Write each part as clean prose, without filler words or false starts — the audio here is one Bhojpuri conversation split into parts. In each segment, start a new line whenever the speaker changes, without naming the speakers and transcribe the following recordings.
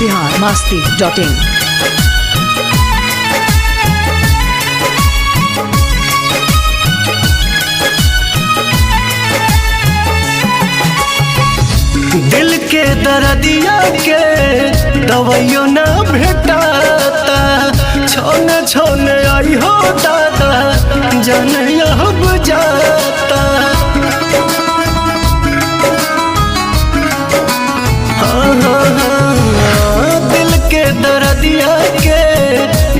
biharmasti.in।
दिल के दर्दिया के दवाइयों ना भेटाता, छोने छोने आई हो दादा जान अब जाता। दिल के दर्दिया के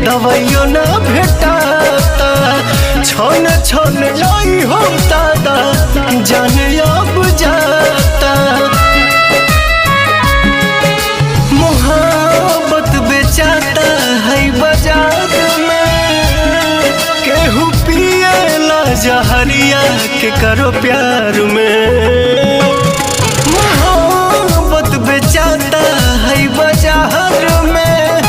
दवाइयों ना भेटाता, छोने छोने आई हो दादा जान अब जाता। बेचाता है बाजार में, केहू पिएला जहरिया के करो प्यार में। मोहब्बत बेचाता है बाजार में,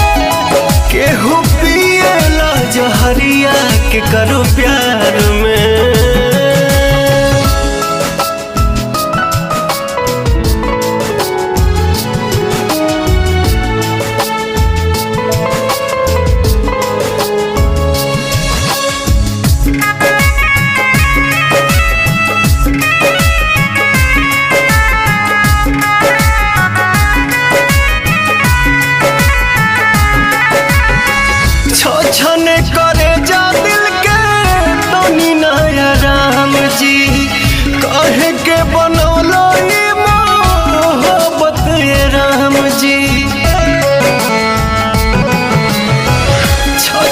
केहू पिएला जहरिया के करो प्यार में। छने करे जा दिल के तनी नया राम जी, कहे के बनौलो ये मोहब्बत ये राम जी।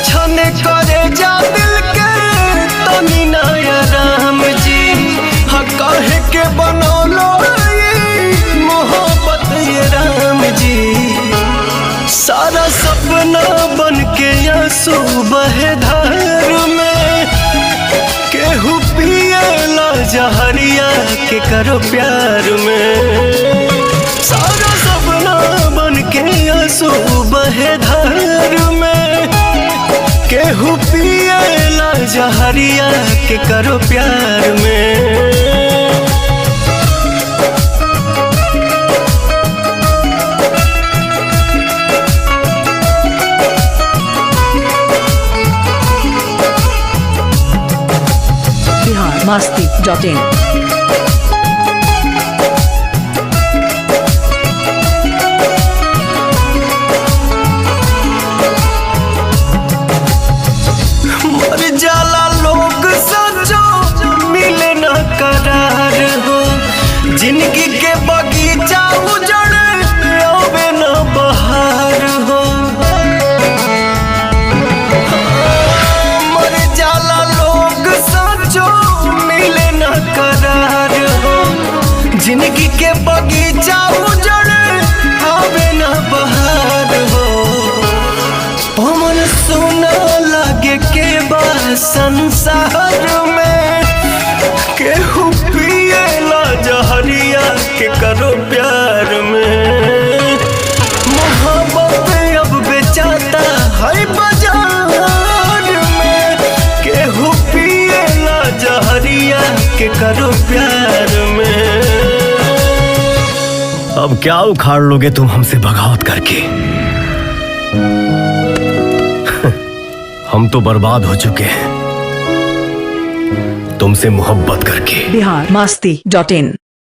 छने करे जा दिल के तनी नया राम जी, हाँ कहे के बनौलो ये मोहब्बत ये राम जी। सारा सपना बन के आंसू बहे धार में, केहू पिएला जहरिया के करो प्यार में। सारा सपना बन के आंसू बहे धार में, केहू पिएला जहरिया के करो प्यार में।
biharmasti.in।
मर जाला लोग सचो मिले न करार हो, जिंदगी के बगीचा उजड़ आवे न बहार हो। मर जाला लोग सचो मिले न करार हो, जिंदगी के बगीचा उजड़ आवे न बहार हो। पवन सुना लगे के बा संसार में, केहू पिएला जहरिया के करो प्यार में। मोहब्बत अब बेचाता है बाजार में, केहू पिएला जहरिया के करो प्यार में। अब क्या उखाड़ लोगे तुम हमसे बगावत करके, हम तो बर्बाद हो चुके हैं तुमसे मोहब्बत करके।
biharmasti.in।